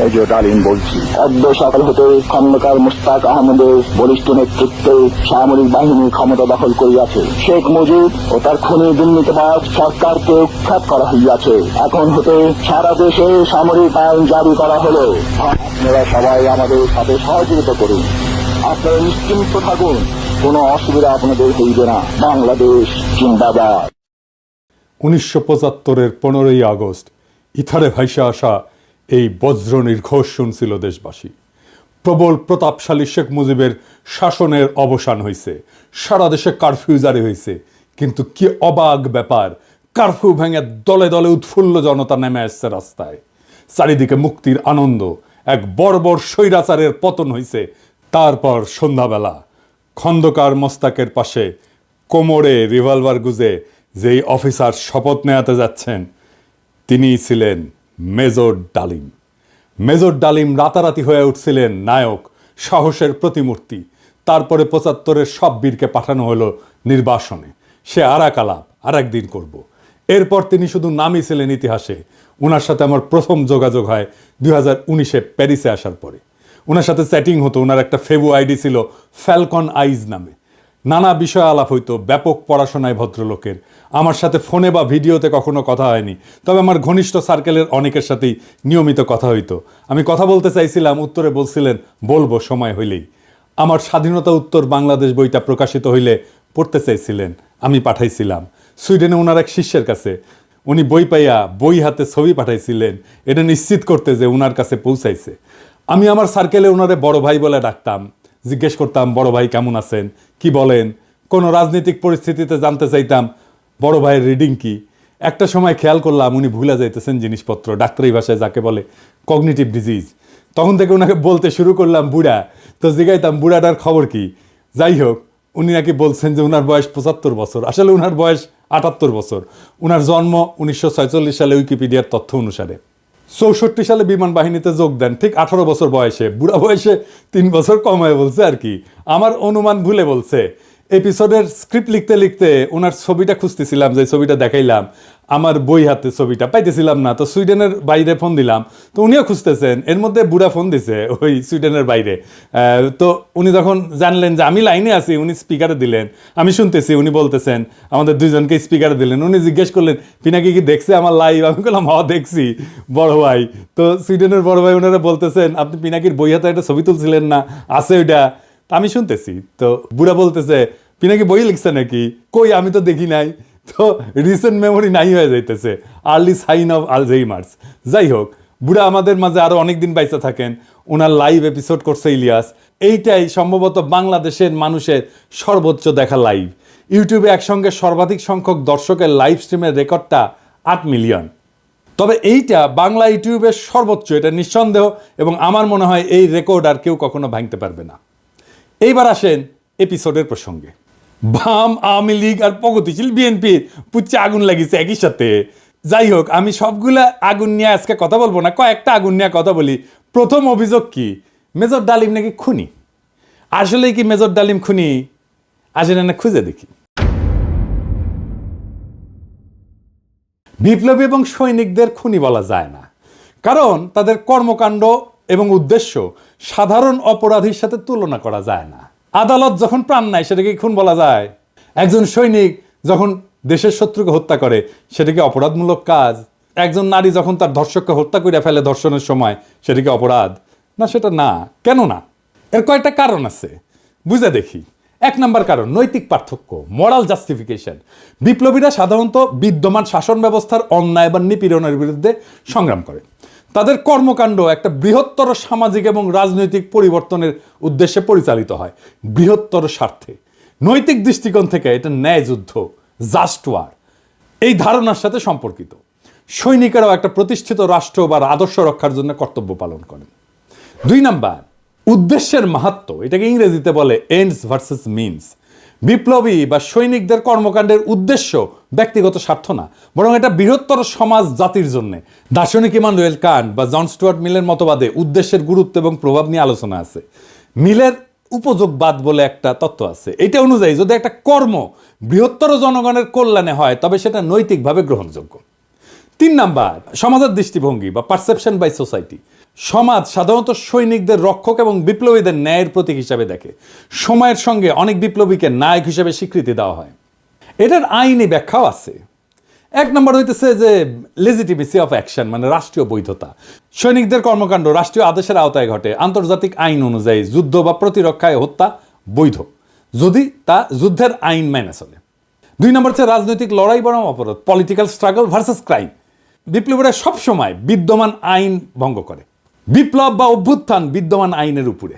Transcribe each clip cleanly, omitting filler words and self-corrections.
Major ডালিম বলছি। অদ্য সকাল হতে খন্দকার মুশতাক আহমেদের বলিষ্ঠ নেতৃত্বে সামরিক বাহিনী ক্ষমতা দখল করিয়াছে। শেখ মুজিব ও তার খুনি দুর্নীতিবাজ সরকারকে উৎখাত করা হইয়াছে। এখন হতে সারা দেশে সামরিক আইন জারি করা হলো। আপনারা সবাই আমাদের সাথে সহযোগিতা করুন। আপনারা নিশ্চিন্ত থাকুন, কোনো অসুবিধা আপনাদের হইবে না। বাংলাদেশ জিন্দাবাদ। 1975-এর 15ই আগস্ট ইথারে ভাইসা আসা এই বজ্র নির্ঘোষ শুনছিল দেশবাসী। প্রবল প্রতাপশালী শেখ মুজিবের শাসনের অবসান হয়েছে, সারা দেশে কারফিউ জারি হয়েছে। কিন্তু কি অবাক ব্যাপার, কারফিউ ভেঙে দলে দলে উৎফুল্ল জনতা নেমে আসছে রাস্তায়। চারিদিকে মুক্তির আনন্দ, এক বর্বর স্বৈরাচারের পতন হয়েছে। তারপর সন্ধ্যাবেলা খন্দকার মোস্তাকের পাশে কোমরে রিভলভার গুজে যেই অফিসার শপথ নেওয়াতে যাচ্ছেন তিনিই ছিলেন মেজর ডালিম। মেজর ডালিম রাতারাতি হয়ে উঠছিলেন নায়ক, সাহসের প্রতিমূর্তি। তারপরে 75-এর সব বীরকে পাঠানো হলো নির্বাসনে। সে আর এক আলাপ আর একদিন করব। এরপর তিনি শুধু নামই ছিলেন ইতিহাসে। ওনার সাথে আমার প্রথম যোগাযোগ হয় 2019-এ প্যারিসে আসার পরে। ওনার সাথে চ্যাটিং হতো। ওনার একটা ফেবু আইডি ছিল ফ্যালকন আইজ নামে। নানা বিষয় আলাপ হইতো, ব্যাপক পড়াশোনায় ভদ্রলোকের। আমার সাথে ফোনে বা ভিডিওতে কখনো কথা হয়নি, তবে আমার ঘনিষ্ঠ সার্কেলের অনেকের সাথেই নিয়মিত কথা হইতো। আমি কথা বলতে চাইছিলাম, উত্তরে বলছিলেন বলবো সময় হইলেই। আমার স্বাধীনতা উত্তর বাংলাদেশ বইটা প্রকাশিত হইলে পড়তে চাইছিলেন, আমি পাঠাইছিলাম সুইডেনে ওনার এক শিষ্যের কাছে। উনি বই পাইয়া বই হাতে ছবি পাঠাইছিলেন, এটা নিশ্চিত করতে যে ওনার কাছে পৌঁছাইছে। আমি আমার সার্কেলে ওনারে বড় ভাই বলে ডাকতাম। জিজ্ঞেস করতাম, বড় ভাই কেমন আছেন, কি বলেন। কোনো রাজনৈতিক পরিস্থিতিতে জানতে চাইতাম বড় ভাইয়ের রিডিং কি। একটা সময় খেয়াল করলাম উনি ভুলে যাইতেছেন জিনিসপত্র, ডাক্তারি ভাষায় যাকে বলে কগনিটিভ ডিজিজ। তখন থেকে ওনাকে বলতে শুরু করলাম বুড়া। তো জিগাইতাম বুড়াটার খবর কি। যাই হোক, উনি নাকি বলছেন যে ওনার বয়স 75 বছর, আসলে ওনার বয়স 78 বছর। ওনার জন্ম 1946 সালে উইকিপিডিয়ার তথ্য অনুসারে। 64 সালে বিমান বাহিনীতে যোগ দেন, ঠিক 18 বছর বয়সে। বুড়া বয়সে 3 বছর কম হয়ে বলছে আর কি, আমার অনুমান ভুলে বলছে। এপিসোডের স্ক্রিপ্ট লিখতে লিখতে ওনার ছবিটা খুঁজতেছিলাম, যে ছবিটা দেখাইলাম আমার বই হাতে, ছবিটা পাইতেছিলাম না। তো সুইডেনের বাইরে ফোন দিলাম, তো উনিও খুঁজতেছেন। এর মধ্যে বুড়া ফোন দিছে ওই সুইডেনের বাইরে। তো উনি যখন জানলেন যে আমি লাইনে আছি, উনি স্পিকারে দিলেন, আমি শুনতেছি। উনি বলতেছেন, আমাদের দুইজনকে স্পিকারে দিলেন। উনি জিজ্ঞেস করলেন পিনাকি কি দেখছে আমার লাইভ। আমি বললাম হ দেখছি বড় ভাই। তো সুইডেনের বড় ভাই ওনারা বলতেছেন, আপনি পিনাকির বই হাতে একটা ছবি তুলছিলেন না, আছে ওইটা। আমি শুনতেছি। তো বুড়া বলতেছে, পিনাকি বই লিখছে নাকি, কই আমি তো দেখি নাই। তো রিসেন্ট মেমোরি নাই হয়ে যাইতেছে, আর্লি সাইন অফ আলঝেইমার্স। যাই হোক, বুড়া আমাদের মাঝে আরো অনেকদিন বাইচা থাকেন। ওনার লাইভ এপিসোড করছে ইলিয়াস। এইটাই সম্ভবত বাংলাদেশের মানুষের সর্বোচ্চ দেখা লাইভ। ইউটিউবে একসঙ্গে সর্বাধিক সংখ্যক দর্শকের লাইভ স্ট্রিমের রেকর্ডটা 8 মিলিয়ন। তবে এইটা বাংলা ইউটিউবের সর্বোচ্চ, এটা নিঃসন্দেহ। এবং আমার মনে হয় এই রেকর্ড আর কেউ কখনো ভাঙতে পারবে না। এইবার আসেন এপিসোডের প্রসঙ্গে। বাম, আওয়ামী লীগ আর প্রগতিশীল বিএনপির পুচ্ছে আগুন লাগিয়েছে একই সাথে। যাই হোক, আমি সবগুলা আগুন নিয়ে আজকে কথা বলবো না, কয়েকটা আগুন নিয়ে কথা বলি। প্রথম অভিযোগ কি, মেজর ডালিম নাকি খুনি। আসলে কি মেজর ডালিম খুনি? আসেন না খুঁজে দেখি। বিপ্লবী এবং সৈনিকদের খুনি বলা যায় না, কারণ তাদের কর্মকাণ্ড এবং উদ্দেশ্য সাধারণ অপরাধীর সাথে তুলনা করা যায় না। আদালত যখন প্রাণ নেয় সেটাকে খুন বলা যায়? একজন সৈনিক যখন দেশের শত্রুকে হত্যা করে সেটা কি অপরাধমূলক কাজ? একজন নারী যখন তার ধর্ষককে হত্যা করে ফেলে ধর্ষণের সময়, সেটা কি অপরাধ? না, সেটা না। কেন না? এর কয়েকটা কারণ আছে, বুঝে দেখি। 1 নম্বর কারণ, নৈতিক পার্থক্য, মোরাল জাস্টিফিকেশন। বিপ্লবীরা সাধারণত বিদ্যমান শাসন ব্যবস্থার অন্যায় বা নিপীড়নের বিরুদ্ধে সংগ্রাম করে। তাদের কর্মকাণ্ড একটা বৃহত্তর সামাজিক এবং রাজনৈতিক পরিবর্তনের উদ্দেশ্যে পরিচালিত হয়, বৃহত্তর স্বার্থে। নৈতিক দৃষ্টিকোণ থেকে এটা ন্যায় যুদ্ধ, জাস্ট ওয়ার, এই ধারণার সাথে সম্পর্কিত। সৈনিকেরাও একটা প্রতিষ্ঠিত রাষ্ট্র বা আদর্শ রক্ষার জন্য কর্তব্য পালন করেন। 2 নাম্বার, উদ্দেশ্যের মাহাত্ম্য, এটাকে ইংরেজিতে বলে এন্ডস ভার্সেস মিনস। বিপ্লবী বা সৈনিকদের কর্মকাণ্ডের উদ্দেশ্য ব্যক্তিগত স্বার্থ না, বরং এটা বৃহত্তর সমাজ জাতির জন্য। দার্শনিক ইমানুয়েল কান্ট বা জন স্টুয়ার্ট মিলের মতবাদে উদ্দেশ্যের গুরুত্ব এবং প্রভাব নিয়ে আলোচনা আছে। মিলের উপযোগবাদ বলে একটা তত্ত্ব আছে। এটা অনুযায়ী যদি একটা কর্ম বৃহত্তর জনগণের কল্যাণে হয় তবে সেটা নৈতিকভাবে গ্রহণযোগ্য। 3 নাম্বার, সমাজের দৃষ্টিভঙ্গি বা পারসেপশন বাই সোসাইটি। সমাজ সাধারণত সৈনিকদের রক্ষক এবং বিপ্লবীদের ন্যায়ের প্রতীক হিসাবে দেখে। সময়ের সঙ্গে অনেক বিপ্লবীকে নায়ক হিসেবে স্বীকৃতি দেওয়া হয়। এটার আইনি ব্যাখ্যাও আছে। এক নম্বর হইতেছে যে লেজিটিমেসি অফ অ্যাকশন, মানে রাষ্ট্রীয় বৈধতা। সৈনিকদের কর্মকাণ্ড রাষ্ট্রীয় আদেশের আওতায় ঘটে। আন্তর্জাতিক আইন অনুযায়ী যুদ্ধ বা প্রতিরক্ষায় হত্যা বৈধ, যদি তা যুদ্ধের আইন মেনে চলে। 2 নম্বর হচ্ছে রাজনৈতিক লড়াই বনাম অপরাধ, পলিটিক্যাল স্ট্রাগল ভার্সেস ক্রাইম। বিপ্লবীরা সবসময় বিদ্যমান আইন ভঙ্গ করে। বিপ্লব বা অভ্যুত্থান বিদ্যমান আইনের উপরে।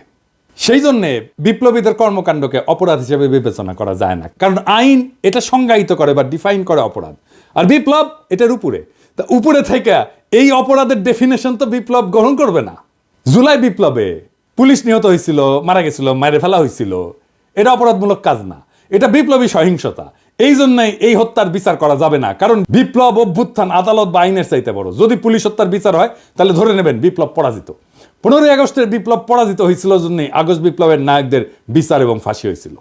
সেই জন্যে বিপ্লবীদের কর্মকাণ্ডকে অপরাধ হিসেবে বিবেচনা করা যায় না, কারণ আইন এটা সংজ্ঞায়িত করে বা ডিফাইন করে অপরাধ, আর বিপ্লব এটার উপরে। তা উপরে থেকে এই অপরাধের ডেফিনেশন তো বিপ্লব গ্রহণ করবে না। জুলাই বিপ্লবে পুলিশ নিহত হয়েছিল, মারা গেছিল, মেরে ফেলা হয়েছিল, এটা অপরাধমূলক কাজ না, এটা বিপ্লবী সহিংসতা। এই জন্যই এই হত্যার বিচার করা যাবে না, কারণ বিপ্লব অভ্যুত্থান আদালত বা আইনের চাইতে বড়। যদি পুলিশ হত্যার বিচার হয় তাহলে ধরে নেবেন বিপ্লব পরাজিত। 15ই আগস্টের বিপ্লব পরাজিত হয়েছিল জন্যই আগস্ট বিপ্লবের নায়কদের বিচার এবং ফাঁসি হয়েছিল।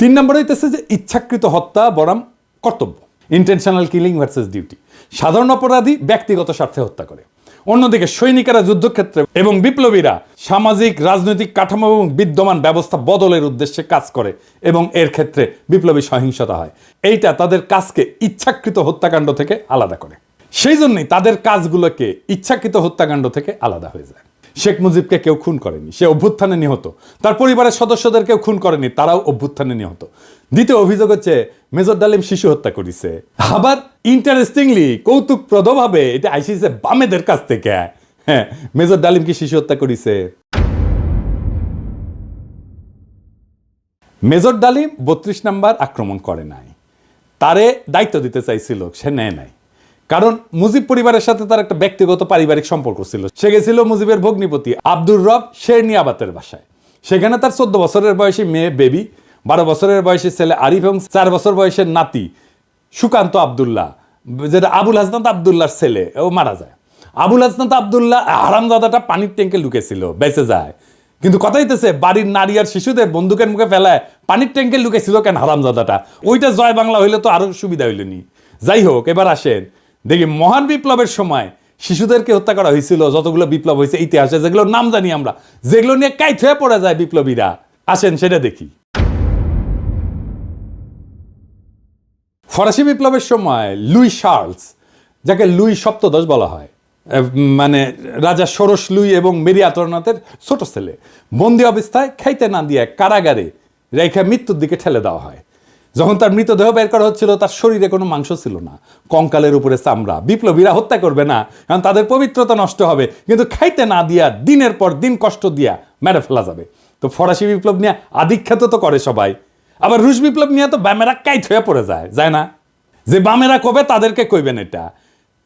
3 নম্বর হইতেছে যে ইচ্ছাকৃত হত্যা বনাম কর্তব্য, ইন্টেনশনাল কিলিং ভার্সেস ডিউটি। সাধারণ অপরাধী ব্যক্তিগত স্বার্থে হত্যা করে, অন্যদিকে সৈনিকেরা যুদ্ধক্ষেত্রে এবং বিপ্লবীরা সামাজিক রাজনৈতিক কাঠামো এবং বিদ্যমান ব্যবস্থা বদলের উদ্দেশ্যে কাজ করে এবং এর ক্ষেত্রে বিপ্লবী সহিংসতা হয়। এইটা তাদের কাজকে ইচ্ছাকৃত হত্যাকাণ্ড থেকে আলাদা করে। সেই জন্যই তাদের কাজগুলোকে ইচ্ছাকৃত হত্যাকাণ্ড থেকে আলাদা হয়ে যায়। শেখ মুজিবকে কেউ খুন করেনি, সে অভ্যুত্থানে নিহত। তার পরিবারের সদস্যদের কেউ খুন করেনি, তারাও অভ্যুত্থানে নিহত। দ্বিতীয় অভিযোগ হচ্ছে মেজর ডালিম শিশু হত্যা করেছে। আবার ইন্টারেস্টিংলি কৌতুকপ্রদভাবে এটা আইসিছে বামেদের কাছ থেকে। হ্যাঁ, মেজর ডালিম কি শিশু হত্যা করেছে? মেজর ডালিম 32 নাম্বার আক্রমণ করে নাই, তারে দায়িত্ব দিতে চাইছিল, সে নেয় নাই। কারণ মুজিব পরিবারের সাথে তার একটা ব্যক্তিগত পারিবারিক সম্পর্ক ছিল। সে গেছিল মুজিবের ভগ্নিপতি আব্দুর রব শেরনিয়াবাতের বাসায়। সেখানে তার 14 বছরের বয়সী মেয়ে বেবি, 12 বছরের বয়সী ছেলে আরিফ এবং 4 বছর বয়সের নাতি সুকান্ত আব্দুল্লাহ, যেটা আবুল হাসনাত আব্দুল্লাহর ছেলে, ও মারা যায়। আবুল হাসনাত আব্দুল্লাহ হারামজাদাটা পানির ট্যাঙ্কে লুকেছিল, বেঁচে যায়। কিন্তু কথা হইতেছে বাড়ির নারী আর শিশুদের বন্দুকের মুখে ফেলায় পানির ট্যাঙ্কে লুকেছিল কেন হারামজাদাটা? ওইটা জয় বাংলা হইলে তো আরো সুবিধা হইলেনি। যাই হোক, এবার আসেন দেখি মহান বিপ্লবের সময় শিশুদেরকে হত্যা করা হয়েছিল যতগুলো বিপ্লব হয়েছে ইতিহাসে, যেগুলোর নাম জানি আমরা, যেগুলো নিয়ে কাইট হয়ে পড়ে যায় বিপ্লবীরা। আসেন সেটা দেখি। ফরাসি বিপ্লবের সময় লুই শার্লস, যাকে লুই সপ্তদশ বলা হয়, মানে রাজা ষোড়শ লুই এবং মেরি আন্তোয়ানেটের ছোট ছেলে, বন্দি অবস্থায় খাইতে না দিয়ে কারাগারে রেখে মৃত্যুর দিকে ঠেলে দেওয়া হয়। যখন তার মৃতদেহ বের করা হচ্ছিল তার শরীরে কোনো মাংস ছিল না, কঙ্কালের উপরে চামড়া। বিপ্লবীরা হত্যা করবে না, কারণ তাদের পবিত্রতা নষ্ট হবে, কিন্তু খাইতে না দিয়া দিনের পর দিন কষ্ট দিয়া মেরে ফেলা যাবে। তো ফরাসি বিপ্লব নিয়ে আধিখ্যাত তো করে সবাই, আবার রুশ বিপ্লব নিয়ে তো বামেরা কাইট হয়ে পড়ে যায় না? যে বামেরা কবে তাদেরকে কইবেন এটা,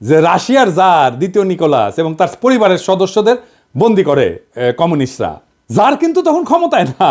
যে রাশিয়ার জার দ্বিতীয় নিকোলাস এবং তার পরিবারের সদস্যদের বন্দি করে কমিউনিস্টরা। জার কিন্তু তখন ক্ষমতায় না,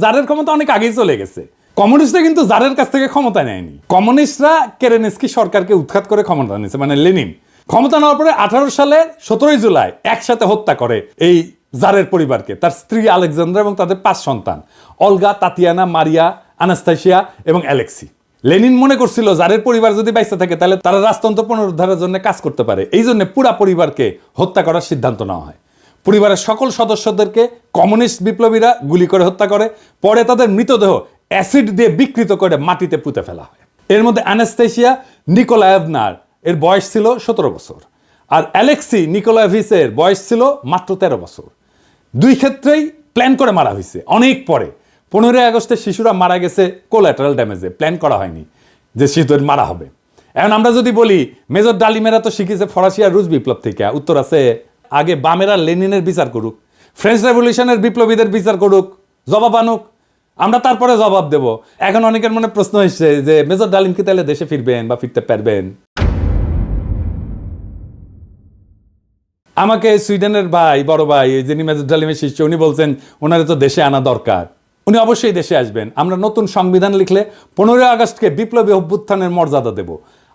জারের ক্ষমতা অনেক আগেই চলে গেছে। কমিউনিস্টরা কিন্তু জারের কাছ থেকে ক্ষমতা নেয়নি। কমিউনিস্টরা কেরেনস্কি সরকারকে উৎখাত করে ক্ষমতা নিয়েছে, মানে লেনিন। ক্ষমতা নেওয়ার পরে 18 সালের 17 জুলাই একসাথে হত্যা করে এই জারের পরিবারকে, তার স্ত্রী আলেকজান্দ্রা এবং তাদের 5 সন্তান, অলগা, তাতিয়ানা, মারিয়া, আনাস্তাসিয়া এবং অ্যালেক্সি। লেনিন মনে করছিল জারের পরিবার যদি বাইসে থাকে তাহলে তারা রাজতন্ত্র পুনরুদ্ধারের জন্য কাজ করতে পারে। এই জন্য পুরা পরিবারকে হত্যা করার সিদ্ধান্ত নেওয়া হয়। পরিবারের সকল সদস্যদেরকে কমিউনিস্ট বিপ্লবীরা গুলি করে হত্যা করে, পরে তাদের মৃতদেহ অ্যাসিড দিয়ে বিকৃত করে মাটিতে পুঁতে ফেলা হয়। এর মধ্যে আনাস্তাসিয়া নিকোলায়েভনার এর বয়স ছিল 17 বছর, আর অ্যালেক্সি নিকোলায়েভিচের বয়স ছিল মাত্র 13 বছর। দুই ক্ষেত্রেই প্ল্যান করে মারা হয়েছে অনেক পরে। 15ই আগস্টে শিশুরা মারা গেছে কোল্যাটারাল ড্যামেজে, প্ল্যান করা হয়নি যে শিশুদের মারা হবে। এখন আমরা যদি বলি মেজর ডালিমেরা তো শিখেছে ফরাসি আর রুশ বিপ্লব থেকে, উত্তর আছে আগে বামেরা লেনিনের বিচার করুক, ফ্রেঞ্চ রেভলিউশনের বিপ্লবীদের বিচার করুক, জবাব আনুক, আমরা তারপরে জবাব দেব। এখন অনেকের মনে প্রশ্ন এসছে যে মেজর ডালিম কি তাহলে দেশে ফিরবেন বা ফিরতে পারবেন? আমাকে সুইডেনের ভাই, বড় ভাই, যিনি মেজর ডালিমের শিষ্য, উনি বলছেন ওনারে তো দেশে আনা দরকার। উনি অবশ্যই দেশে আসবেন। আমরা নতুন সংবিধান লিখলে 15ই আগস্টকে বিপ্লবী অভ্যুত্থানের মর্যাদা দেব।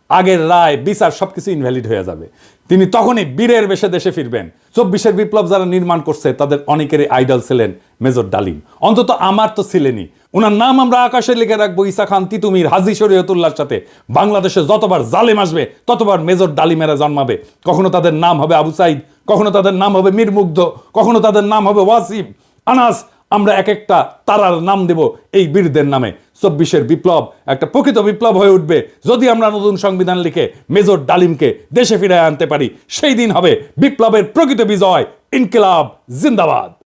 আগের রায় বিচার সবকিছু ইনভ্যালিড হয়ে যাবে। তিনি তখনই বীরের বেশে দেশে ফিরবেন। 24-এর বিপ্লব যারা নির্মাণ করছে তাদের অনেকেরই আইডল ছিলেন মেজর ডালিম, অন্তত আমার তো ছিলেনই। ওনার নাম আমরা আকাশে লিখে রাখবো ঈসা খান তিতুমির, হাজী শরীয়তুল্লাহর সাথে। বাংলাদেশে যতবার জালেম আসবে ততবার মেজর ডালিমেরা জন্মাবে। কখনো তাদের নাম হবে আবু সাইদ, কখনো তাদের নাম হবে মীর মুগ্ধ, কখনো তাদের নাম হবে ওয়াসিম, আনাস। আমরা এক একটা তারার নাম দেব এই বীরদের নামে। 24-এর বিপ্লব একটা প্রকৃত বিপ্লব হয়ে উঠবে যদি আমরা নতুন সংবিধান লিখে মেজর ডালিমকে দেশে ফিরে আনতে পারি। সেই দিন হবে বিপ্লবের প্রকৃত বিজয়। ইনকিলাব জিন্দাবাদ।